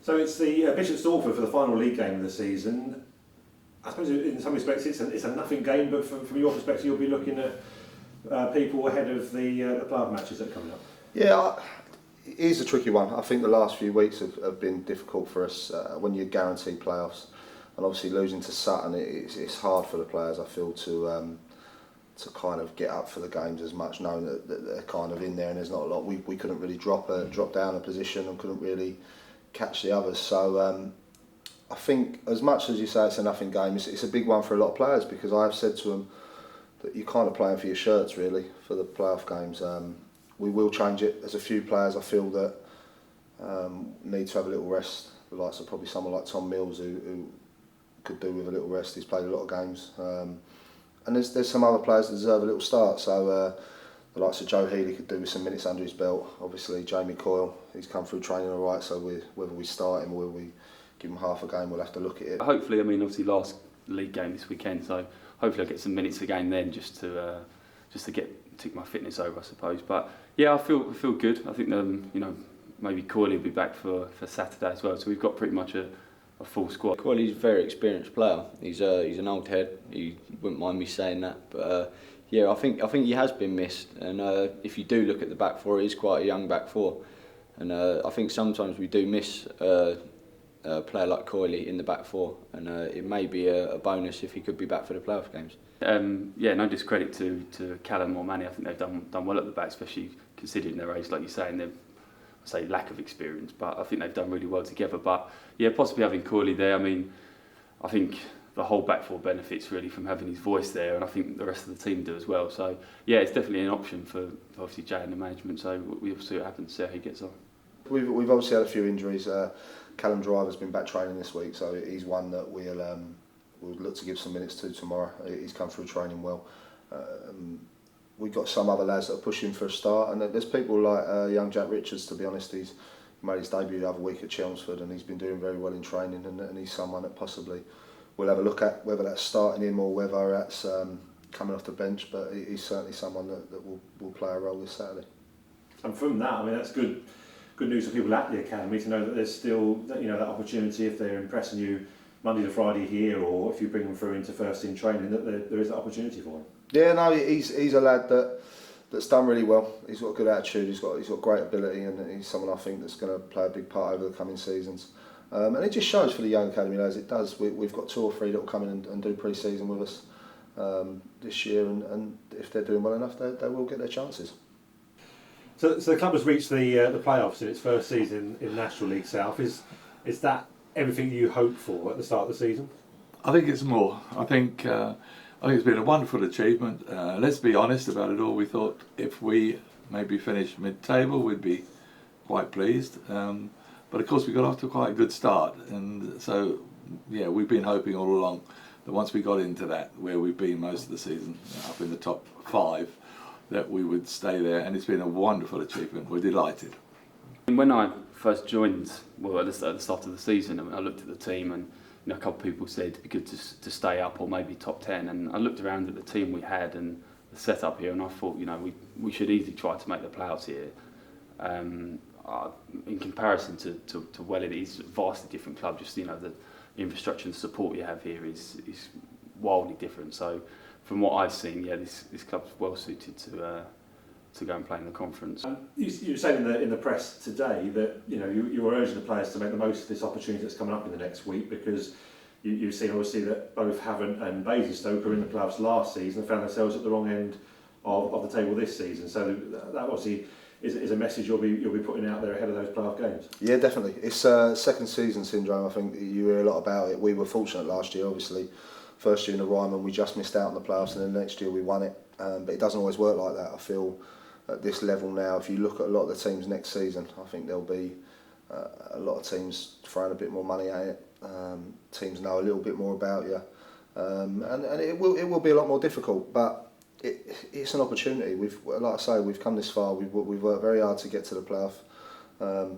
So it's the Bishop Stortford for the final league game of the season. I suppose in some respects it's a nothing game, but from your perspective you'll be looking at people ahead of the playoff matches that are coming up. Yeah, it is a tricky one. I think the last few weeks have been difficult for us when you're guaranteed playoffs, and obviously losing to Sutton, it's hard for the players, I feel, to kind of get up for the games as much, knowing that they're kind of in there and there's not a lot. We couldn't really drop down a position and couldn't really catch the others. So I think as much as you say it's a nothing game, it's a big one for a lot of players, because I've said to them that you're kind of playing for your shirts really for the playoff games. We will change it. There's a few players I feel that need to have a little rest. The likes of probably someone like Tom Mills who could do with a little rest. He's played a lot of games. And there's some other players that deserve a little start. So the likes of Joe Healy could do with some minutes under his belt. Obviously Jamie Coyle, he's come through training all right. So whether we start him or whether we give him half a game, we'll have to look at it. Hopefully, I mean, obviously last league game this weekend, so hopefully I get some minutes again then, just to tick my fitness over, I suppose. But yeah, I feel good. I think maybe Coyley will be back for Saturday as well. So we've got pretty much a full squad. Coyley's a very experienced player. He's an old head. He wouldn't mind me saying that. But yeah, I think he has been missed. And if you do look at the back four, it is quite a young back four. And I think sometimes we do miss a player like Coyley in the back four, and it may be a bonus if he could be back for the playoff games. Yeah, no discredit to Callum or Manny. I think they've done well at the back, especially considering their age, like you say, and their lack of experience. But I think they've done really well together. But yeah, possibly having Coyley there. I mean, I think the whole back four benefits really from having his voice there, and I think the rest of the team do as well. So yeah, it's definitely an option for obviously Jay and the management. So we'll see what happens, see how he gets on. We've obviously had a few injuries. Callum Driver's been back training this week, so he's one that we'll look to give some minutes to tomorrow. He's come through training well. We've got some other lads that are pushing for a start, and there's people like young Jack Richards, to be honest. He's made his debut the other week at Chelmsford, and he's been doing very well in training, and he's someone that possibly we'll have a look at, whether that's starting him or whether that's coming off the bench, but he's certainly someone that will play a role this Saturday. And from that, I mean, that's good news for people at the academy to know that there's still that opportunity if they're impressing you Monday to Friday here, or if you bring them through into first team training, that there is that opportunity for him. Yeah, no, he's a lad that's done really well. He's got a good attitude. He's got great ability, and he's someone I think that's going to play a big part over the coming seasons. And it just shows for the young academy lads. It does. We've got 2 or 3 that will come in and do pre-season with us this year, and if they're doing well enough, they will get their chances. So the club has reached the playoffs in its first season in National League South. Is that everything you hoped for at the start of the season? I think it's more. I think it's been a wonderful achievement. Let's be honest about it all. We thought if we maybe finished mid-table, we'd be quite pleased. But of course, we got off to quite a good start, and so yeah, we've been hoping all along that once we got into that, where we've been most of the season, up in the top 5. That we would stay there, and it's been a wonderful achievement. We're delighted. When I first joined, at the start of the season, I looked at the team, and a couple of people said it'd be good to stay up or maybe top 10. And I looked around at the team we had and the setup here, and I thought, we should easily try to make the playoffs here. In comparison to Welling, it's a vastly different club. Just the infrastructure and support you have here is wildly different. So. From what I've seen, yeah, this club's well suited to go and play in the conference. You were saying in the press today that you were urging the players to make the most of this opportunity that's coming up in the next week, because you've seen obviously that both Havant and Basingstoke were in the playoffs last season and found themselves at the wrong end of the table this season. So that obviously is a message you'll be putting out there ahead of those playoff games. Yeah, definitely. It's second season syndrome. I think you hear a lot about it. We were fortunate last year, obviously. First year in the Ryman, we just missed out on the playoffs, and then next year we won it. But it doesn't always work like that. I feel at this level now, if you look at a lot of the teams next season, I think there'll be a lot of teams throwing a bit more money at it. Teams know a little bit more about you, and it will be a lot more difficult. But it's an opportunity. Like I say, we've come this far. We've worked very hard to get to the playoff.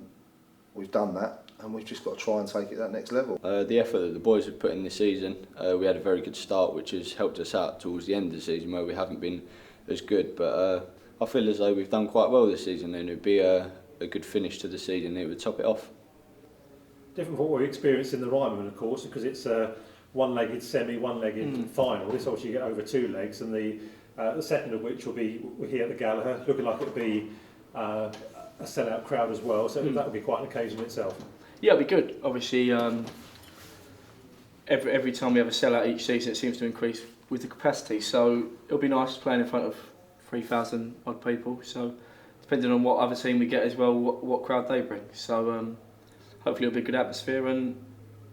We've done that. And we've just got to try and take it that next level. The effort that the boys have put in this season, we had a very good start, which has helped us out towards the end of the season where we haven't been as good. But I feel as though we've done quite well this season, and it'd be a good finish to the season. It would top it off. different from what we experienced in the Ryman, of course, because it's a one-legged semi, one-legged final. This obviously you get over 2 legs, and the second of which will be here at the Gallagher, looking like it'll be a sellout crowd as well. So that will be quite an occasion itself. Yeah, it'll be good. Obviously, every time we have a sellout each season, it seems to increase with the capacity. So it'll be nice playing in front of 3,000 odd people. So depending on what other team we get as well, what crowd they bring. So hopefully it'll be a good atmosphere and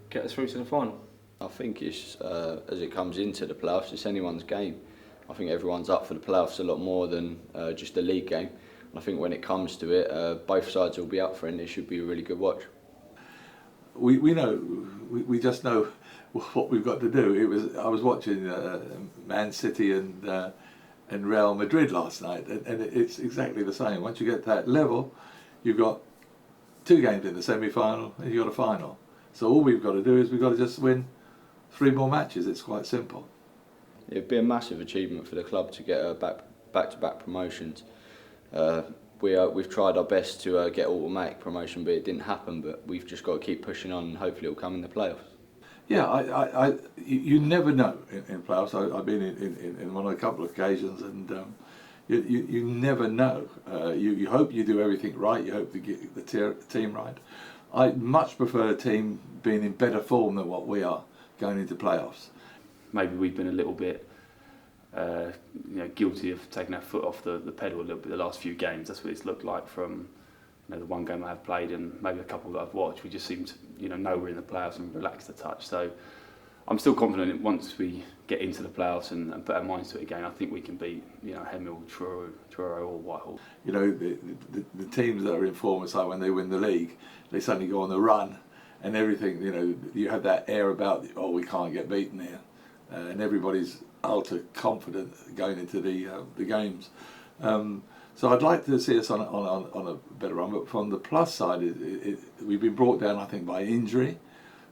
get us through to the final. I think it's as it comes into the playoffs, it's anyone's game. I think everyone's up for the playoffs a lot more than just a league game. And I think when it comes to it, both sides will be up for it, and it should be a really good watch. We know, we just know what we've got to do. I was watching Man City and Real Madrid last night, and it's exactly the same. Once you get to that level, you've got 2 games in the semi-final and you've got a final. So all we've got to do is we've got to just win 3 more matches. It's quite simple. It'd be a massive achievement for the club to get back-to-back promotions. We've tried our best to get automatic promotion, but it didn't happen. But we've just got to keep pushing on, and hopefully it'll come in the playoffs. Yeah, you never know in playoffs. I've been in one on a couple of occasions, and you never know. You hope you do everything right. You hope to get the team right. I much prefer a team being in better form than what we are going into playoffs. Maybe we've been a little bit guilty of taking our foot off the pedal a little bit the last few games. That's what it's looked like from the one game I have played and maybe a couple that I've watched. We just seem to know we're in the playoffs and relaxed a touch. So I'm still confident that once we get into the playoffs and put our minds to it again, I think we can beat Hemel, Truro or Whitehall. The teams that are in form, it's like when they win the league, they suddenly go on the run and everything. You have that air about we can't get beaten here, and everybody's ultra confident going into the games. So I'd like to see us on a better run, but from the plus side, we've been brought down, I think, by injury.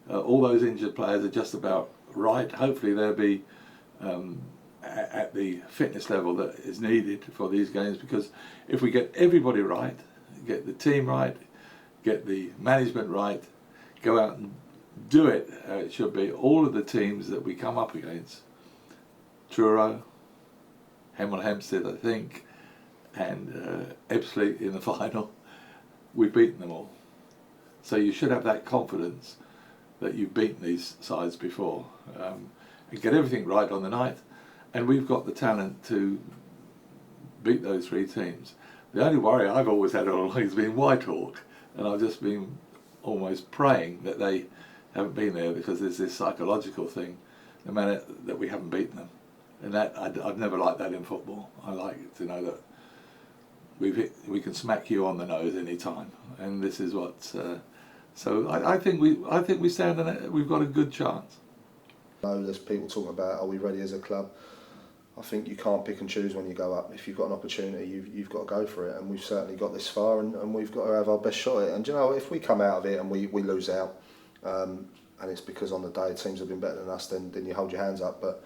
All those injured players are just about right. Hopefully they'll be at the fitness level that is needed for these games, because if we get everybody right, get the team right, get the management right, go out and do it, it should be all of the teams that we come up against, Truro, Hemel Hempstead, I think, and Ebbsfleet in the final, we've beaten them all. So you should have that confidence that you've beaten these sides before, and get everything right on the night, and we've got the talent to beat those 3 teams. The only worry I've always had all along has been Whitehawk, and I've just been almost praying that they haven't been there, because there's this psychological thing, no matter that we haven't beaten them. And that I've never liked that in football. I like to know that we can smack you on the nose any time, and this is what. So I think we stand in it. We've got a good chance. I know there's people talking about, are we ready as a club? I think you can't pick and choose when you go up. If you've got an opportunity, you've got to go for it, and we've certainly got this far, and we've got to have our best shot at it. And if we come out of it and we lose out, and it's because on the day teams have been better than us, then you hold your hands up. But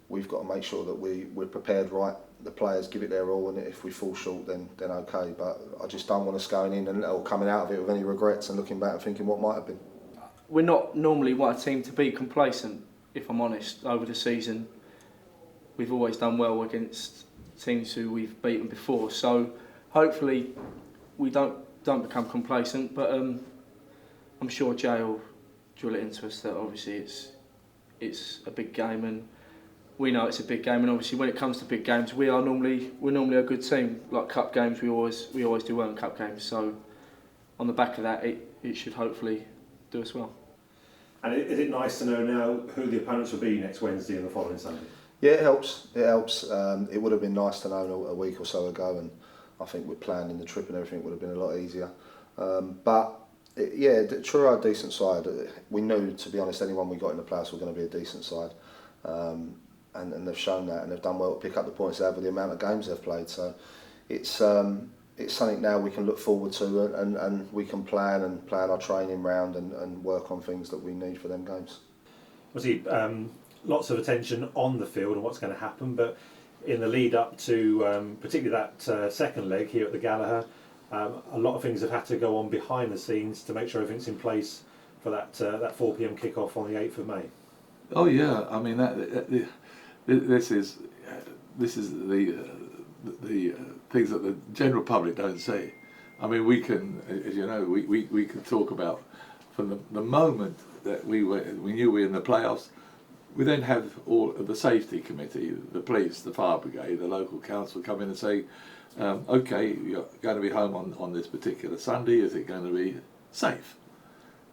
we've got to make sure that we're prepared right. The players give it their all, and if we fall short, then okay. But I just don't want us going in or coming out of it with any regrets and looking back and thinking what might have been. We're not normally a team to be complacent, if I'm honest. Over the season, we've always done well against teams who we've beaten before. So hopefully we don't become complacent. But I'm sure Jay will drill it into us that obviously it's a big game, and we know it's a big game, and obviously when it comes to big games, we're normally a good team. Like cup games, we always do well in cup games. So on the back of that, it should hopefully do us well. And is it nice to know now who the opponents will be next Wednesday and the following Sunday? Yeah, it helps. It would have been nice to know a week or so ago, and I think with planning the trip and everything would have been a lot easier. Truro are a decent side. We knew, to be honest, anyone we got in the playoffs were going to be a decent side. And they've shown that, and they've done well to pick up the points they have with the amount of games they've played. So it's something now we can look forward to, and we can plan our training round and work on things that we need for them games. Obviously, lots of attention on the field and what's going to happen, but in the lead up to particularly that second leg here at the Gallagher, a lot of things have had to go on behind the scenes to make sure everything's in place for that 4 p.m. kick-off on the 8th of May. Oh yeah, I mean this is the things that the general public don't see. I mean, we can, as you know, we can talk about from the moment that we knew we were in the playoffs. We then have all of the safety committee, the police, the fire brigade, the local council come in and say, okay, you're going to be home on this particular Sunday. Is it going to be safe?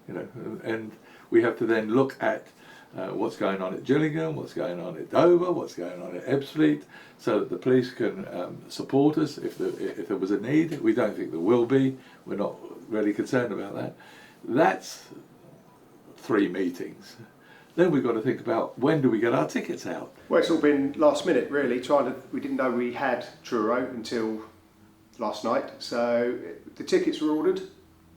You know, and we have to then look at what's going on at Gillingham, what's going on at Dover, what's going on at Ebbsfleet, so that the police can support us if there was a need. We don't think there will be. We're not really concerned about that. That's 3 meetings. Then we've got to think about when do we get our tickets out. Well, it's all been last minute, really. We didn't know we had Truro until last night, so the tickets were ordered.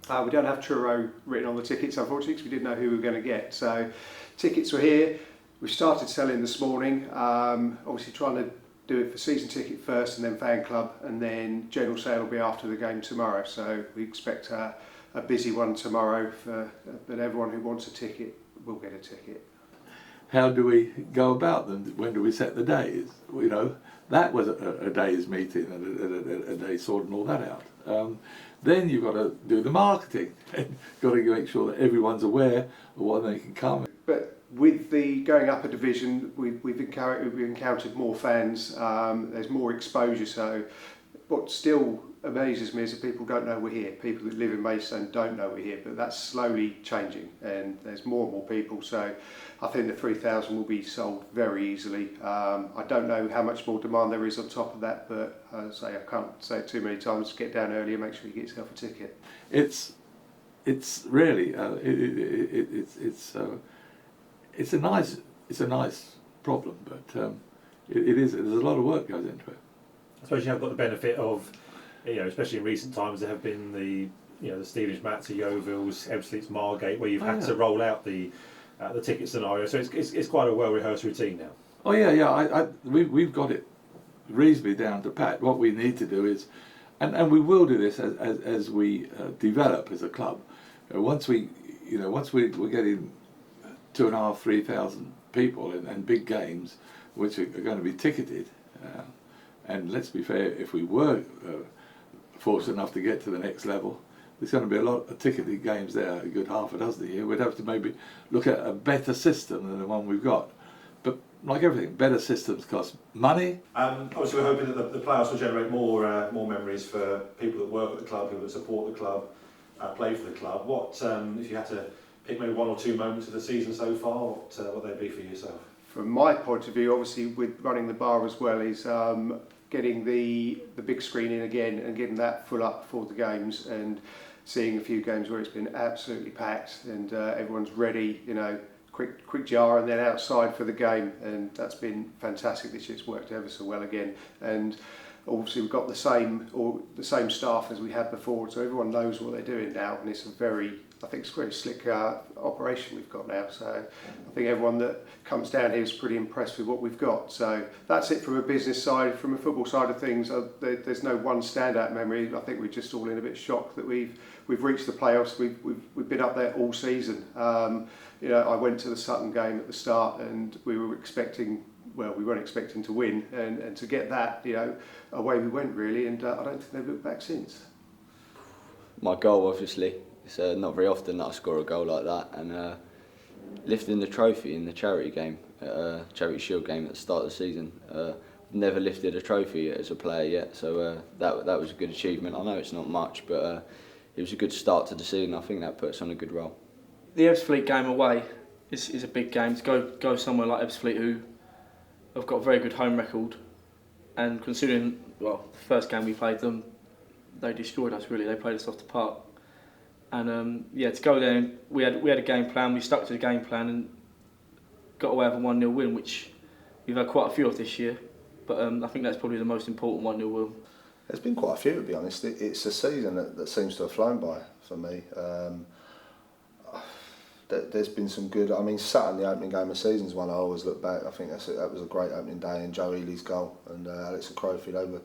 We don't have Truro written on the tickets, unfortunately, because we didn't know who we were going to get. So tickets were here. We started selling this morning. Obviously, trying to do it for season ticket first, and then fan club, and then general sale will be after the game tomorrow. So we expect a busy one tomorrow. But everyone who wants a ticket will get a ticket. How do we go about them? When do we set the days? You know, that was a day's meeting and a day sorting all that out. Then you've got to do the marketing. Got to make sure that everyone's aware of when they can come. But with the going up a division, we've encountered more fans. There's more exposure. So what still amazes me is that people don't know we're here. People that live in Maidstone don't know we're here, but that's slowly changing, and there's more and more people. So I think the 3,000 will be sold very easily. I don't know how much more demand there is on top of that, but as I say, I can't say it too many times. Get down earlier, make sure you get yourself a ticket. It's really it's a nice problem, but it is. There's a lot of work goes into it. I suppose you have got the benefit of, you know, especially in recent times, there have been the Stevenage Mats, the Yeovilles, Ebbsfleet's, Margate, where you've had to roll out the ticket scenario. So it's quite a well rehearsed routine now. Oh yeah. We've got it reasonably down to pat. What we need to do is, and we will do this as we develop as a club. Once we're getting 2,500, 3,000 people and big games, which are going to be ticketed. And let's be fair, if we were fortunate enough to get to the next level, there's going to be a lot of ticketed games there, a good half a dozen a year. We'd have to maybe look at a better system than the one we've got. But like everything, better systems cost money. Obviously, we're hoping that the playoffs will generate more memories for people that work at the club, people that support the club, play for the club. What, if you had to pick maybe 1 or 2 moments of the season so far, what would they be for yourself? From my point of view, obviously with running the bar as well, is getting the big screen in again and getting that full up for the games, and seeing a few games where it's been absolutely packed and everyone's ready, you know, quick jar and then outside for the game, and that's been fantastic this year. It's worked ever so well again, and obviously we've got the same staff as we had before, so everyone knows what they're doing now, and it's a very slick operation we've got now. So I think everyone that comes down here is pretty impressed with what we've got. So that's it from a business side. From a football side of things, there's no one standout memory. I think we're just all in a bit shocked that we've reached the playoffs. We've been up there all season. I went to the Sutton game at the start, and we weren't expecting to win, and to get that, away we went really, and I don't think they've looked back since. My goal, obviously. It's not very often that I score a goal like that, and lifting the trophy in the charity game, Charity Shield game at the start of the season. Never lifted a trophy as a player yet, so that was a good achievement. I know it's not much, but it was a good start to the season. I think that puts us on a good roll. The Ebbsfleet game away is a big game. To go somewhere like Ebbsfleet, who have got a very good home record, and considering the first game we played them, they destroyed us really. They played us off the park. And to go there, we had a game plan. We stuck to the game plan and got away with a 1-0 win, which we've had quite a few of this year. But I think that's probably the most important 1-0 win. There's been quite a few, to be honest. It's a season that seems to have flown by for me. There's been some good. I mean, Sutton, the opening game of the season, is one I always look back. I think that was a great opening day, and Joe Ely's goal and Alex Crowfield,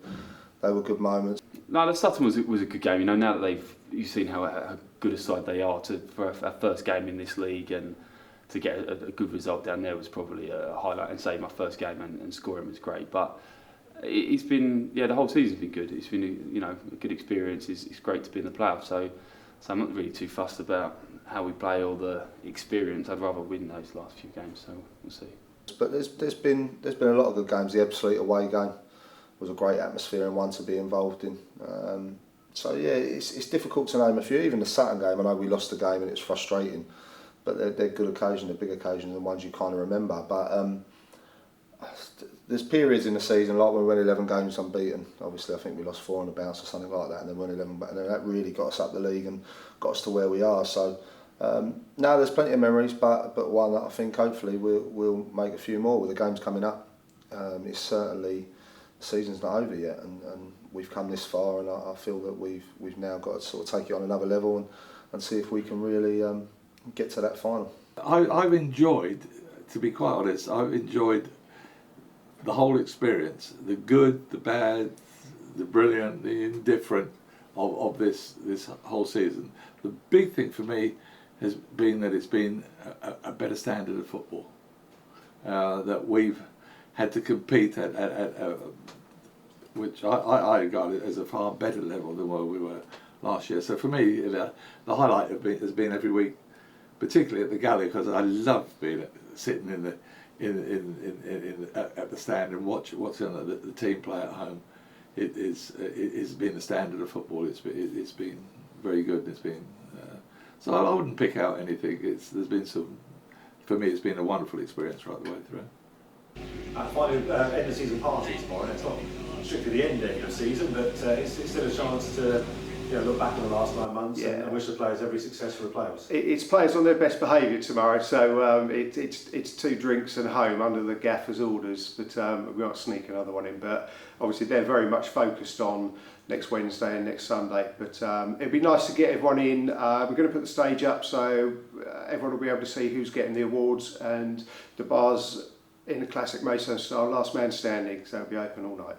they were good moments. No, the Sutton was a good game. Now that they've you've seen how good a side they are for our first game in this league, and to get a good result down there was probably a highlight. And say my first game and scoring was great, but it's been, the whole season's been good. It's been a good experience. It's great to be in the playoffs. So I'm not really too fussed about how we play or the experience. I'd rather win those last few games. So we'll see. But there's been a lot of good games. The Ebbsfleet away game was a great atmosphere and one to be involved in. So yeah, it's difficult to name a few. Even the Sutton game, I know we lost the game and it's frustrating, but they're good occasions, they're big occasions, and ones you kind of remember. But there's periods in the season, like when we went 11 games unbeaten. Obviously, I think we lost 4 on the bounce or something like that, and then won 11 back, and then that really got us up the league and got us to where we are. So now there's plenty of memories, but one that I think hopefully we'll make a few more with the games coming up. It's certainly, the season's not over yet, and we've come this far, and I feel that we've now got to sort of take it on another level and see if we can really get to that final. I've enjoyed, to be quite honest, I've enjoyed the whole experience, the good, the bad, the brilliant, the indifferent of this whole season. The big thing for me has been that it's been a better standard of football, that we've had to compete at which I regard it as a far better level than where we were last year. So for me, the highlight has been every week, particularly at the Galley, because I love sitting at the stand and watching the team play at home. It's been the standard of football. It's been very good. It's been so I wouldn't pick out anything. There's been some, for me, it's been a wonderful experience right the way through. Finally, end of season party tomorrow. It's not strictly the ending of the season, but it's still a chance to look back on the last 9 months and wish the players every success for the playoffs. It's players on their best behaviour tomorrow, so it's 2 drinks and home under the gaffer's orders, but we might sneak another one in. But obviously they're very much focused on next Wednesday and next Sunday. But it'd be nice to get everyone in. We're going to put the stage up so everyone will be able to see who's getting the awards, and the bar's in the classic Maidstone style, last man standing, so it'll be open all night.